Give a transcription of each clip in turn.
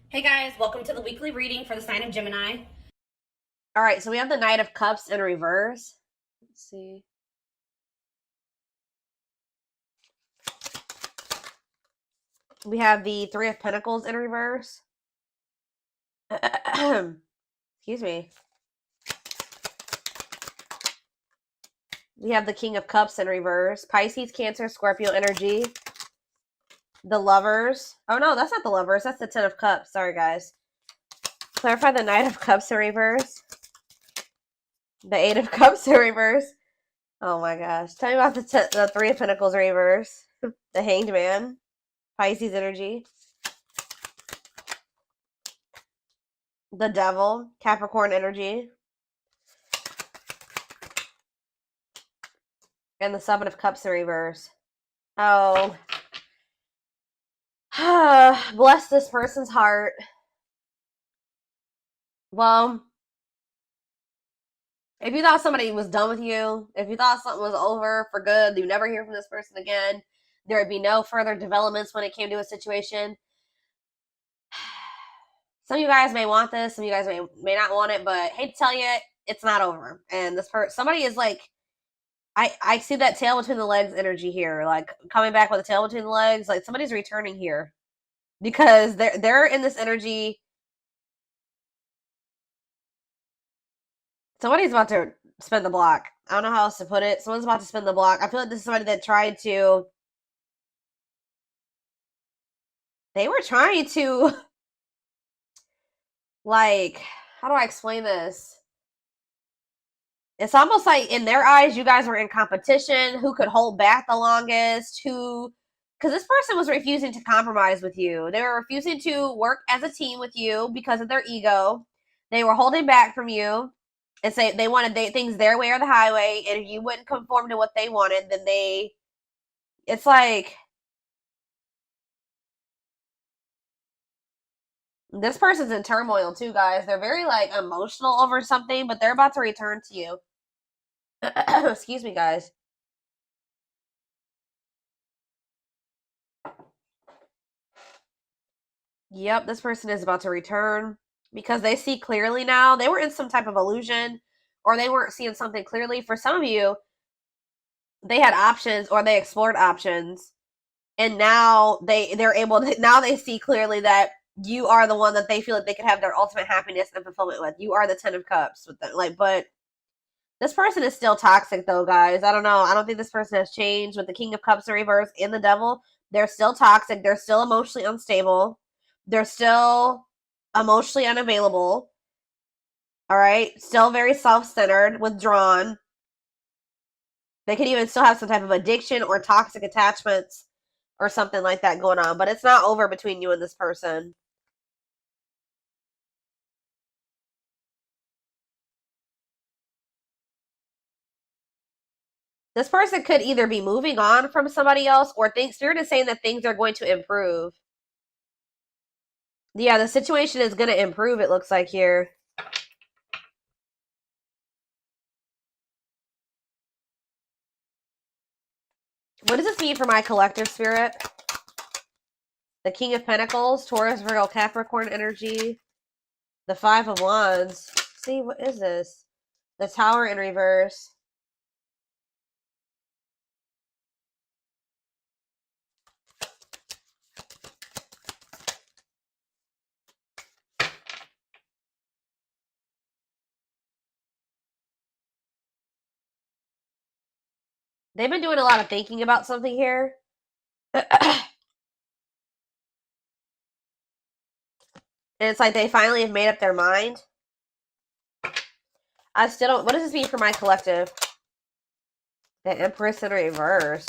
Hey guys, welcome to the weekly reading for the sign of Gemini. All right, so we have the Knight of Cups in reverse. Let's see. We have the Three of Pentacles in reverse. Excuse me. We have the King of Cups in reverse. Pisces, Cancer, Scorpio energy. The Lovers. Oh no, that's not the Lovers. That's the Ten of Cups. Sorry, guys. Clarify the Knight of Cups in reverse. The Eight of Cups in reverse. Oh my gosh. Tell me about the Three of Pentacles in reverse. The Hanged Man. Pisces energy. The Devil. Capricorn energy. And the Seven of Cups in reverse. Oh. Bless this person's heart. Well, if you thought somebody was done with you, if you thought something was over for good, you never hear from this person again, there would be no further developments when it came to a situation. Some of you guys may want this, some of you guys may not want it, but hate to tell you, it's not over. And this person, somebody is like, I see that tail between the legs energy here, like coming back with a tail between the legs, like somebody's returning here because they're in this energy. Somebody's about to spin the block. I don't know how else to put it. Someone's about to spin the block. I feel like this is somebody that tried to. They were trying to, like, how do I explain this? It's almost like in their eyes, you guys were in competition. Who could hold back the longest? Because this person was refusing to compromise with you. They were refusing to work as a team with you because of their ego. They were holding back from you and say they wanted things their way or the highway. And if you wouldn't conform to what they wanted, then it's like, this person's in turmoil too, guys. They're very like emotional over something, but they're about to return to you. Excuse me, guys. Yep, this person is about to return because they see clearly now. They were in some type of illusion or they weren't seeing something clearly. For some of you, they had options or they explored options. And now they're able to, now they see clearly that you are the one that they feel like they could have their ultimate happiness and fulfillment with. You are the Ten of Cups with them. Like, but this person is still toxic though, guys. I don't know. I don't think this person has changed with the King of Cups in reverse and the Devil. They're still toxic. They're still emotionally unstable. They're still emotionally unavailable. All right. Still very self-centered, withdrawn. They could even still have some type of addiction or toxic attachments or something like that going on. But it's not over between you and this person. This person could either be moving on from somebody else or Spirit is saying that things are going to improve. Yeah, the situation is going to improve, it looks like here. What does this mean for my collective spirit? The King of Pentacles, Taurus, Virgo, Capricorn energy. The Five of Wands. See, what is this? The Tower in reverse. They've been doing a lot of thinking about something here. And it's like they finally have made up their mind. I still don't. What does this mean for my collective? The Empress in reverse.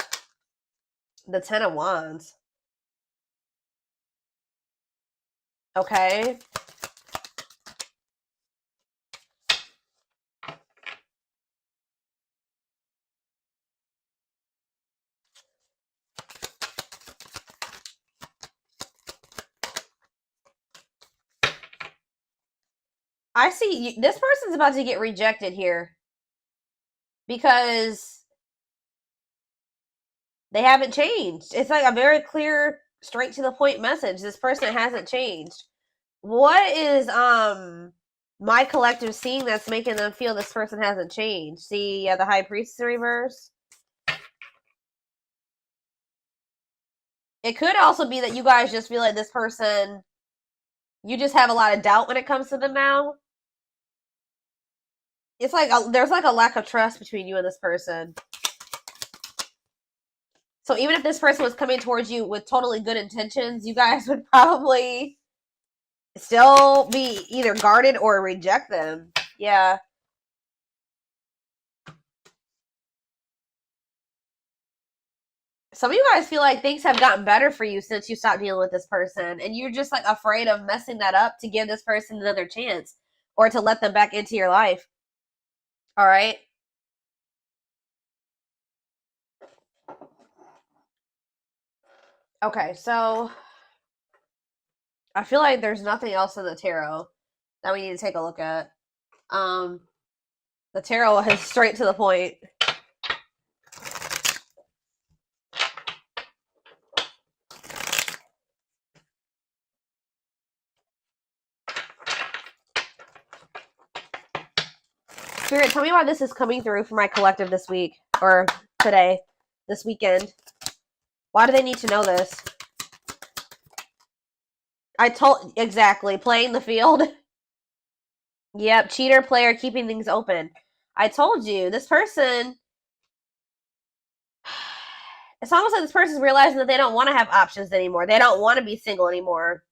The Ten of Wands. Okay. I see this person's about to get rejected here because they haven't changed. It's like a very clear, straight to the point message. This person hasn't changed. What is my collective seeing that's making them feel this person hasn't changed? See, yeah, the High Priestess reverse. It could also be that you guys just feel like this person, you just have a lot of doubt when it comes to them now. It's like there's like a lack of trust between you and this person. So even if this person was coming towards you with totally good intentions, you guys would probably still be either guarded or reject them. Yeah. Some of you guys feel like things have gotten better for you since you stopped dealing with this person, and you're just like afraid of messing that up to give this person another chance or to let them back into your life. All right. Okay, so I feel like there's nothing else in the tarot that we need to take a look at. The tarot is straight to the point. Spirit, tell me why this is coming through for my collective this week, or today, this weekend. Why do they need to know this? Exactly, playing the field. Yep, cheater player keeping things open. I told you, this person, it's almost like this person's realizing that they don't want to have options anymore. They don't want to be single anymore.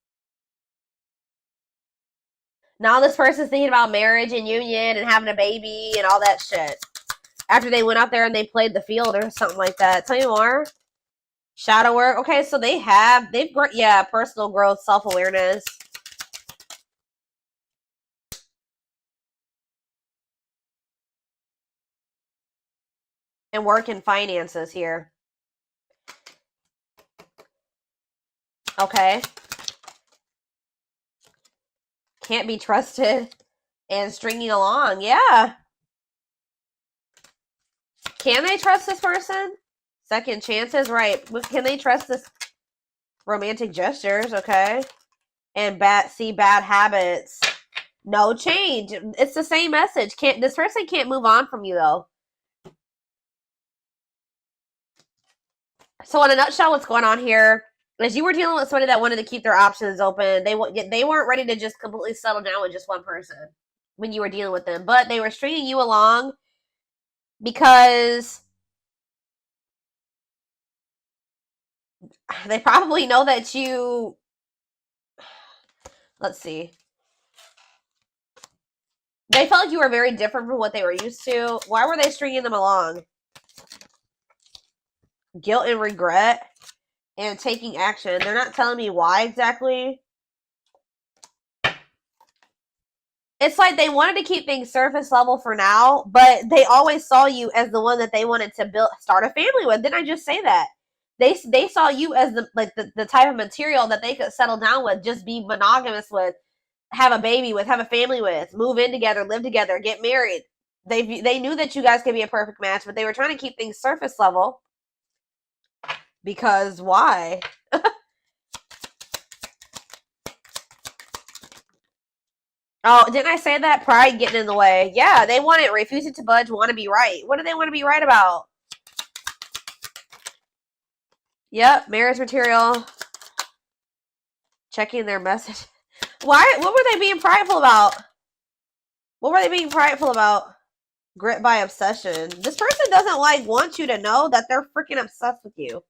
Now this person's thinking about marriage and union and having a baby and all that shit. After they went out there and they played the field or something like that. Tell me more. Shadow work. Okay, so they've personal growth, self-awareness. And work and finances here. Okay. Can't be trusted. And stringing along. Yeah. Can they trust this person? Second chances, right. Can they trust this? Romantic gestures, okay. And bad habits. No change. It's the same message. This person can't move on from you, though. So in a nutshell, what's going on here is you were dealing with somebody that wanted to keep their options open. They weren't ready to just completely settle down with just one person when you were dealing with them. But they were stringing you along because they probably know that you... Let's see. They felt like you were very different from what they were used to. Why were they stringing them along? Guilt and regret and taking action. They're not telling me why exactly. It's like they wanted to keep things surface level for now, but they always saw you as the one that they wanted to start a family with. Didn't I just say that? They saw you as the type of material that they could settle down with, just be monogamous with, have a baby with, have a family with, move in together, live together, get married. They knew that you guys could be a perfect match, but they were trying to keep things surface level. Because why? Oh, didn't I say that? Pride getting in the way. Yeah, they want it. Refusing to budge, want to be right. What do they want to be right about? Yep, marriage material. Checking their message. Why? What were they being prideful about? What were they being prideful about? Grit by obsession. This person doesn't want you to know that they're freaking obsessed with you.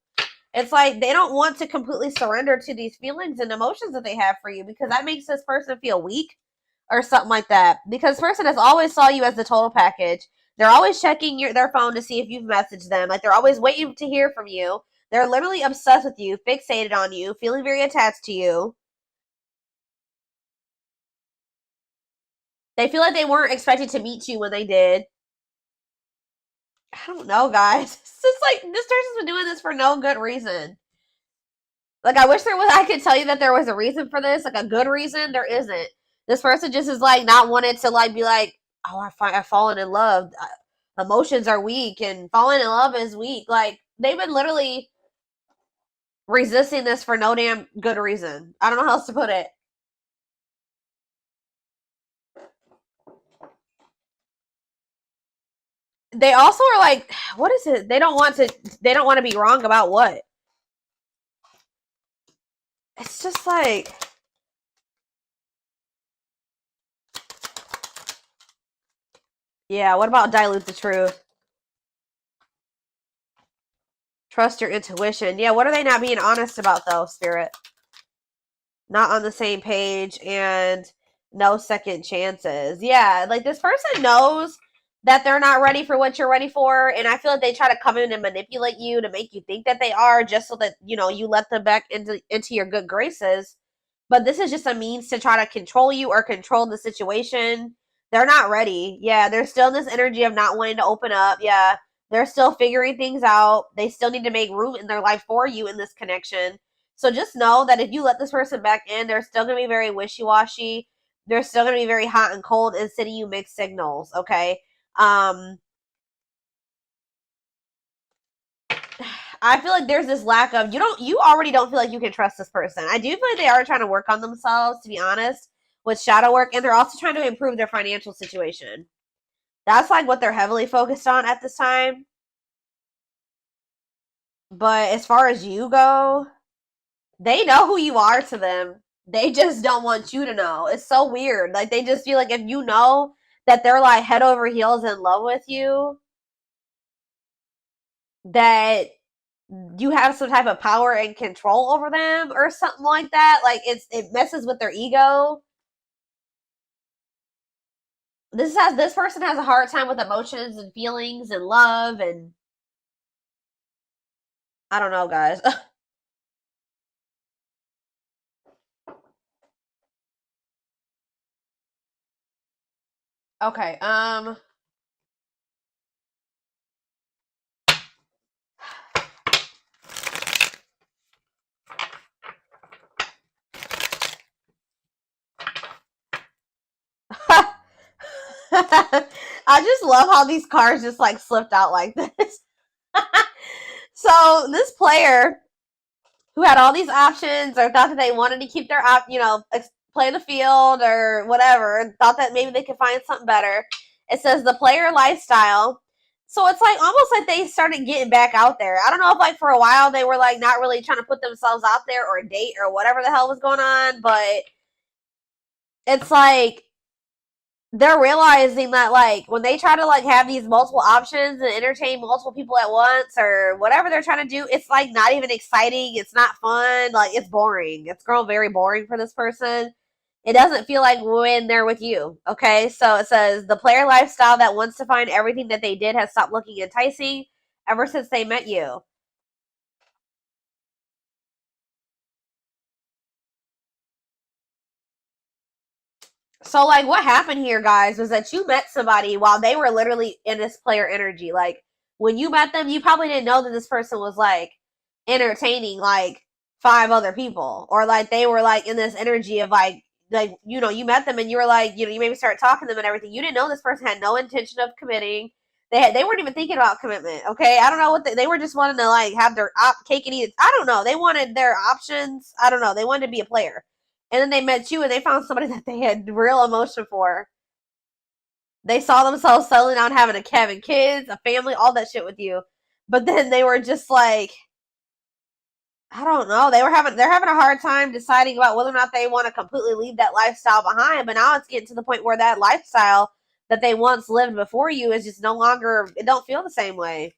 It's like they don't want to completely surrender to these feelings and emotions that they have for you, because that makes this person feel weak or something like that. Because this person has always saw you as the total package. They're always checking their phone to see if you've messaged them. Like, they're always waiting to hear from you. They're literally obsessed with you, fixated on you, feeling very attached to you. They feel like they weren't expected to meet you when they did. I don't know, guys. It's just like, this person's been doing this for no good reason. Like, I wish I could tell you that there was a reason for this, like a good reason. There isn't. This person just is like not wanted to be like, oh, I've fallen in love. Emotions are weak and falling in love is weak. Like, they've been literally resisting this for no damn good reason. I don't know how else to put it. they also are like, what is it? They don't want to be wrong about what? It's just like, yeah, what about dilute the truth? Trust your intuition. Yeah, what are they not being honest about though, Spirit? Not on the same page and no second chances. Yeah, like this person knows that they're not ready for what you're ready for, and I feel like they try to come in and manipulate you to make you think that they are, just so that, you know, you let them back into your good graces. But this is just a means to try to control you or control the situation. They're not ready. Yeah, they're still in this energy of not wanting to open up. Yeah, they're still figuring things out. They still need to make room in their life for you in this connection. So just know that if you let this person back in, they're still going to be very wishy-washy. They're still going to be very hot and cold and sending you mixed signals, okay? I feel like there's this lack of, you already don't feel like you can trust this person. I do feel like they are trying to work on themselves, to be honest, with shadow work, and they're also trying to improve their financial situation. That's like what they're heavily focused on at this time. But as far as you go, they know who you are to them. They just don't want you to know. It's so weird. Like, they just feel like if you know that they're like head over heels in love with you, that you have some type of power and control over them or something like that. Like, it messes with their ego. This person has a hard time with emotions and feelings and love, and I don't know, guys. Okay, I just love how these cards just like slipped out like this. So this player who had all these options, or thought that they wanted to keep their play the field or whatever, and thought that maybe they could find something better. It says the player lifestyle. So it's like almost like they started getting back out there. I don't know if like for a while they were like not really trying to put themselves out there or date or whatever the hell was going on, but it's like they're realizing that like when they try to like have these multiple options and entertain multiple people at once or whatever they're trying to do, it's like not even exciting. It's not fun. Like, it's boring. It's grown very boring for this person. It doesn't feel like when they're with you. Okay, so it says the player lifestyle that wants to find everything that they did has stopped looking enticing ever since they met you. So, like, what happened here, guys, was that you met somebody while they were literally in this player energy. Like, when you met them, you probably didn't know that this person was, like, entertaining, like, 5 other people. Or, like, they were, like, in this energy of, like, you know, you met them and you were, like, you know, you maybe started talking to them and everything. You didn't know this person had no intention of committing. They weren't even thinking about commitment, okay? I don't know what they were just wanting to, like, have their cake and eat it. I don't know. They wanted their options. I don't know. They wanted to be a player. And then they met you and they found somebody that they had real emotion for. They saw themselves settling down, having kids, a family, all that shit with you. But then they were just like, I don't know. They're having a hard time deciding about whether or not they want to completely leave that lifestyle behind. But now it's getting to the point where that lifestyle that they once lived before you is just no longer, it don't feel the same way.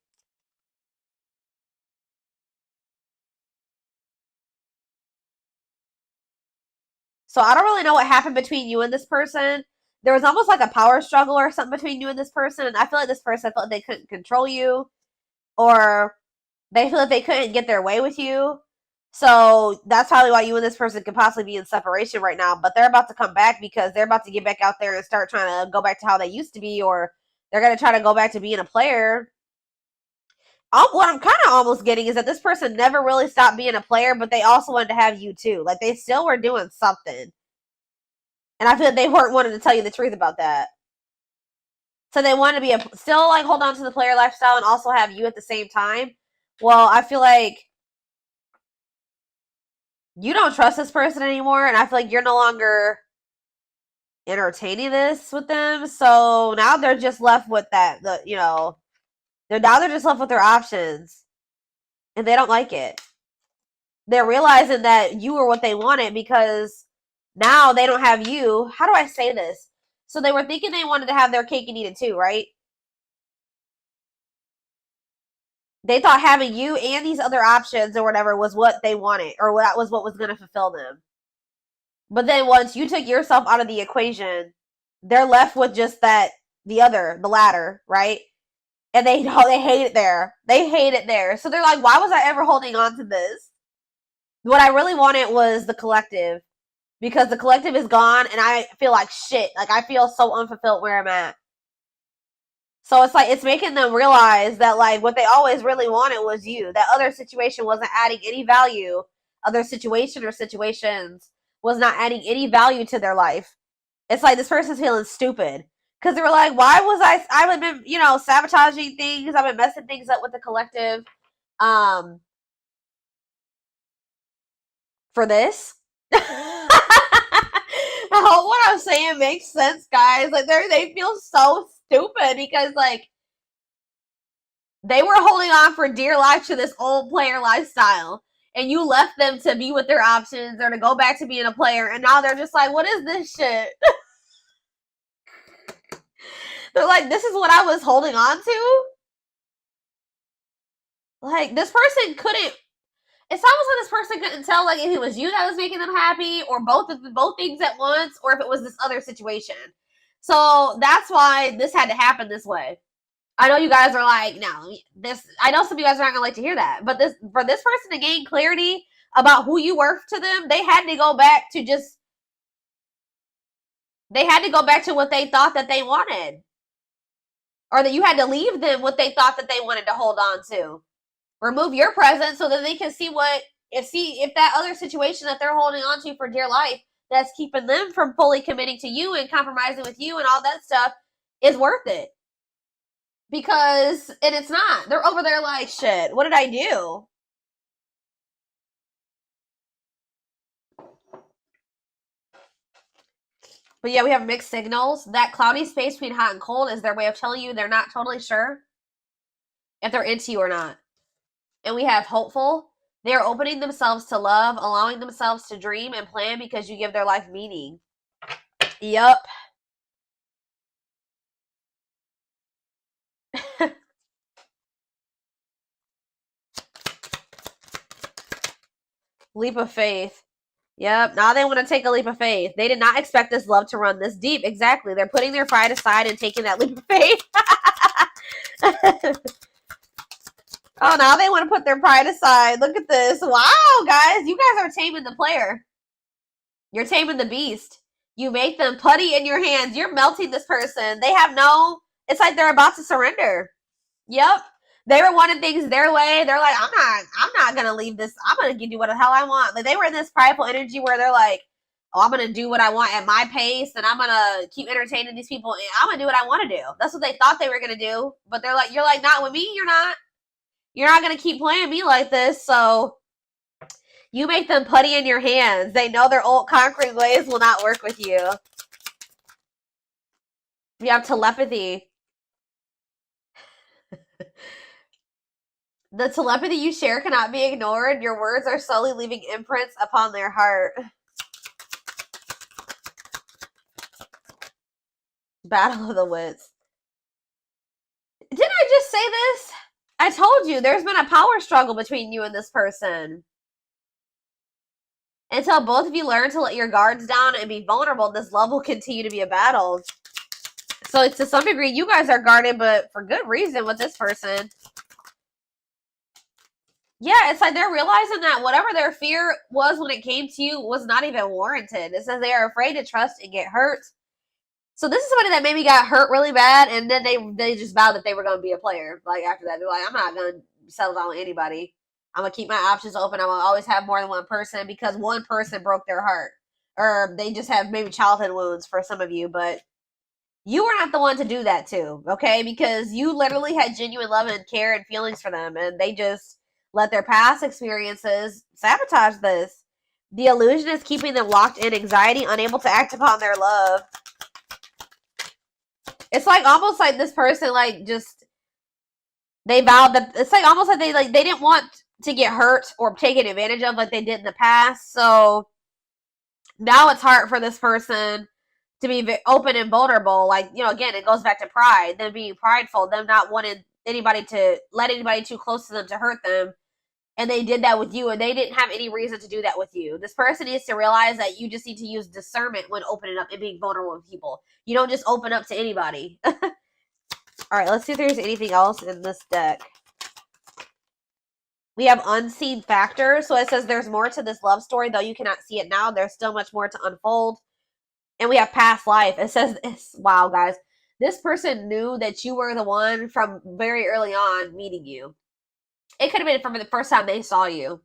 So I don't really know what happened between you and this person. There was almost like a power struggle or something between you and this person. And I feel like this person felt like they couldn't control you, or they feel like they couldn't get their way with you. So that's probably why you and this person could possibly be in separation right now. But they're about to come back because they're about to get back out there and start trying to go back to how they used to be, or they're going to try to go back to being a player. What I'm kind of almost getting is that this person never really stopped being a player, but they also wanted to have you too. Like, they still were doing something. And I feel like they weren't wanting to tell you the truth about that. So they want to be still like hold on to the player lifestyle and also have you at the same time. Well, I feel like you don't trust this person anymore, and I feel like you're no longer entertaining this with them. So now they're just left with that, Now they're just left with their options. And they don't like it. They're realizing that you were what they wanted because now they don't have you. How do I say this? So they were thinking they wanted to have their cake and eat it too, right? They thought having you and these other options or whatever was what they wanted, or that was what was going to fulfill them. But then once you took yourself out of the equation, they're left with just the latter, right? And they hate it there. They hate it there. So they're like, why was I ever holding on to this? What I really wanted was the collective, because the collective is gone and I feel like shit. Like, I feel so unfulfilled where I'm at. So it's like, it's making them realize that, like, what they always really wanted was you. That other situation wasn't adding any value. Other situation or situations was not adding any value to their life. It's like this person's feeling stupid. Because they were like, why was I've been, sabotaging things. I've been messing things up with the collective. For this. I hope what I'm saying makes sense, guys. Like, they feel so stupid because, like, they were holding on for dear life to this old player lifestyle, and you left them to be with their options or to go back to being a player, and now they're just like, what is this shit? They're like, this is what I was holding on to? Like, this person couldn't. It's almost like this person couldn't tell, like, if it was you that was making them happy, or both things at once, or if it was this other situation. So that's why this had to happen this way. I know you guys are like, no, this. I know some of you guys are not gonna like to hear that, but for this person to gain clarity about who you were to them, they had to go back to what they thought that they wanted, or that you had to leave them what they thought that they wanted to hold on to. Remove your presence so that they can see if that other situation that they're holding on to for dear life that's keeping them from fully committing to you and compromising with you and all that stuff is worth it. And it's not. They're over there like, shit, what did I do? But yeah, we have mixed signals. That cloudy space between hot and cold is their way of telling you they're not totally sure if they're into you or not. And we have hopeful. They are opening themselves to love, allowing themselves to dream and plan because you give their life meaning. Yup. Leap of faith. Yep. Now they want to take a leap of faith. They did not expect this love to run this deep. Exactly. They're putting their pride aside and taking that leap of faith. Oh, now they want to put their pride aside. Look at this. Wow, guys. You guys are taming the player. You're taming the beast. You make them putty in your hands. You're melting this person. They have it's like they're about to surrender. Yep. They were wanting things their way. They're like, I'm not going to leave this. I'm going to do what the hell I want. Like, they were in this prideful energy where they're like, oh, I'm going to do what I want at my pace, and I'm going to keep entertaining these people, and I'm going to do what I want to do. That's what they thought they were going to do. But you're like, not with me, you're not. You're not going to keep playing me like this, so you make them putty in your hands. They know their old conquering ways will not work with you. You have telepathy. The telepathy you share cannot be ignored. Your words are slowly leaving imprints upon their heart. Battle of the wits. Didn't I just say this? I told you, there's been a power struggle between you and this person. Until both of you learn to let your guards down and be vulnerable, this love will continue to be a battle. So to some degree, you guys are guarded, but for good reason with this person. Yeah, it's like they're realizing that whatever their fear was when it came to you was not even warranted. It says they are afraid to trust and get hurt. So this is somebody that maybe got hurt really bad, and then they just vowed that they were going to be a player. Like, after that, they're like, I'm not going to settle down with anybody. I'm going to keep my options open. I'm going to always have more than one person because one person broke their heart. Or they just have maybe childhood wounds for some of you, but you were not the one to do that to, okay? Because you literally had genuine love and care and feelings for them, and they just let their past experiences sabotage this. The illusion is keeping them locked in anxiety, unable to act upon their love. It's like almost like this person, like, just They vowed that it's like almost like they didn't want to get hurt or taken advantage of like they did in the past. So now it's hard for this person to be open and vulnerable. Like, you know, again, it goes back to pride, them being prideful, them not wanting anybody to let anybody too close to them to hurt them. And they did that with you, and they didn't have any reason to do that with you. This person needs to realize that you just need to use discernment when opening up and being vulnerable with people. You don't just open up to anybody. All right, let's see if there's anything else in this deck. We have unseen factors. So it says there's more to this love story, though you cannot see it now. There's still much more to unfold. And we have past life. It says, wow, guys. This person knew that you were the one from very early on meeting you. It could have been from the first time they saw you.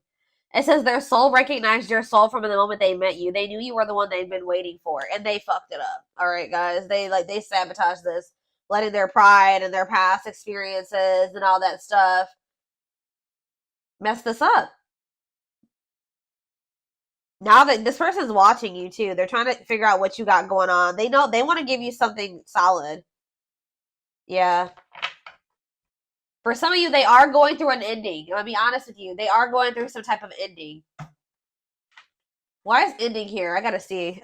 It says their soul recognized your soul from the moment they met you. They knew you were the one they'd been waiting for, and they fucked it up. All right, guys. They sabotaged this, letting their pride and their past experiences and all that stuff mess this up. Now that this person's watching you too, they're trying to figure out what you got going on. They know they want to give you something solid. Yeah. For some of you, they are going through an ending. I'll be honest with you. They are going through some type of ending. Why is ending here? I gotta see.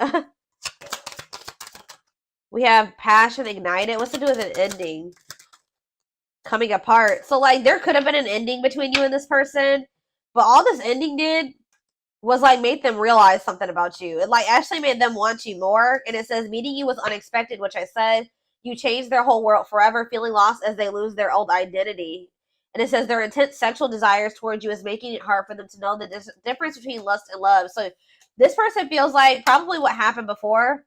We have passion ignited. What's to do with an ending? Coming apart. So, like, there could have been an ending between you and this person. But all this ending did was, like, made them realize something about you. It, like, actually made them want you more. And it says, meeting you was unexpected, which I said. You change their whole world forever, feeling lost as they lose their old identity. And it says their intense sexual desires towards you is making it hard for them to know the difference between lust and love. So this person feels like probably what happened before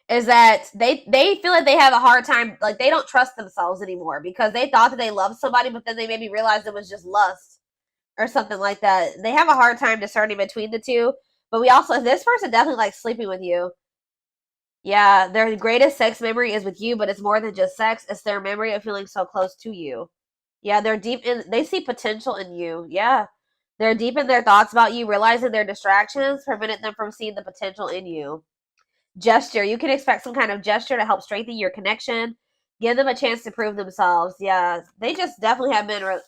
is that they feel like they have a hard time, like they don't trust themselves anymore because they thought that they loved somebody, but then they maybe realized it was just lust or something like that. They have a hard time discerning between the two. But we also, this person definitely likes sleeping with you. Yeah, their greatest sex memory is with you, but it's more than just sex. It's their memory of feeling so close to you. Yeah, they're deep in, they see potential in you. Yeah. They're deep in their thoughts about you, realizing their distractions prevented them from seeing the potential in you. Gesture. You can expect some kind of gesture to help strengthen your connection. Give them a chance to prove themselves. Yeah, they just definitely have been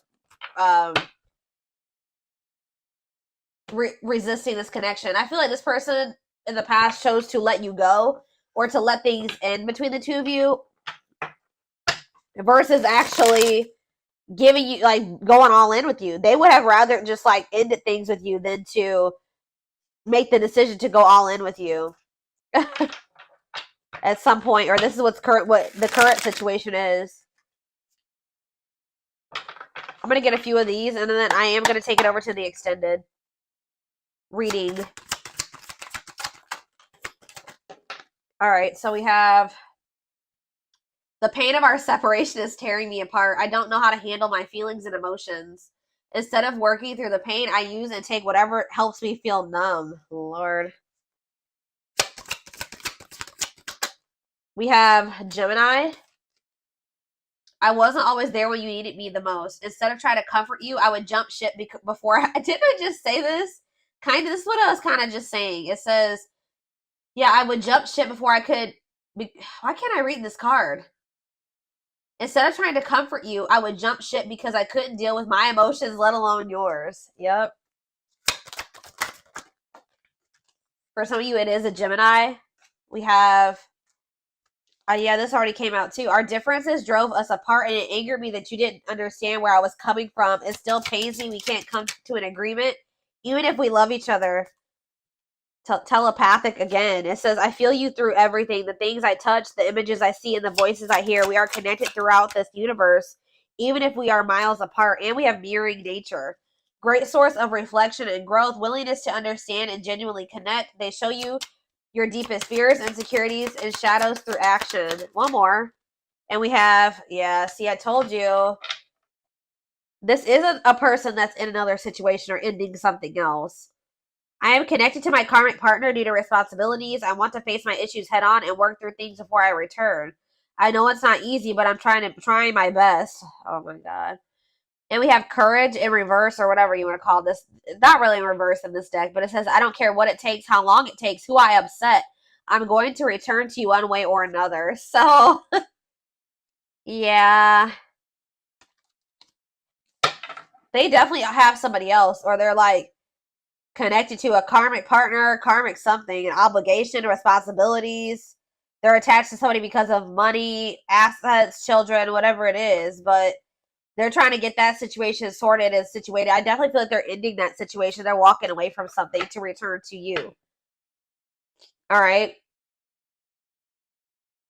resisting this connection. I feel like this person in the past chose to let you go or to let things end between the two of you versus actually giving you, like, going all in with you. They would have rather just, like, ended things with you than to make the decision to go all in with you at some point, or this is what the current situation is. I'm going to get a few of these, and then I am going to take it over to the extended reading. All right, so we have the pain of our separation is tearing me apart. I don't know how to handle my feelings and emotions. Instead of working through the pain, I use and take whatever helps me feel numb. Lord. We have Gemini. I wasn't always there when you needed me the most. Instead of trying to comfort you, I would jump ship before didn't I just say this? This is what I was kind of just saying. It says, yeah, I would jump ship before I could. Why can't I read this card? Instead of trying to comfort you, I would jump ship because I couldn't deal with my emotions, let alone yours. Yep. For some of you, it is a Gemini. We have, yeah, this already came out too. Our differences drove us apart, and it angered me that you didn't understand where I was coming from. It still pains me we can't come to an agreement, even if we love each other. Telepathic again. It says, I feel you through everything. The things I touch, the images I see, and the voices I hear. We are connected throughout this universe, even if we are miles apart, and we have mirroring nature. Great source of reflection and growth, willingness to understand and genuinely connect. They show you your deepest fears, insecurities, and shadows through action. One more. And we have, yeah, see, I told you. This isn't a person that's in another situation or ending something else. I am connected to my karmic partner due to responsibilities. I want to face my issues head on and work through things before I return. I know it's not easy, but I'm trying my best. Oh my God. And we have courage in reverse, or whatever you want to call this. Not really in reverse in this deck, but it says, I don't care what it takes, how long it takes, who I upset. I'm going to return to you one way or another. So, yeah. they definitely have somebody else, or they're like connected to a karmic partner, karmic something, an obligation, responsibilities. They're attached to somebody because of money, assets, children, whatever it is, but they're trying to get that situation sorted and situated. I definitely feel like they're ending that situation. They're walking away from something to return to you. All right.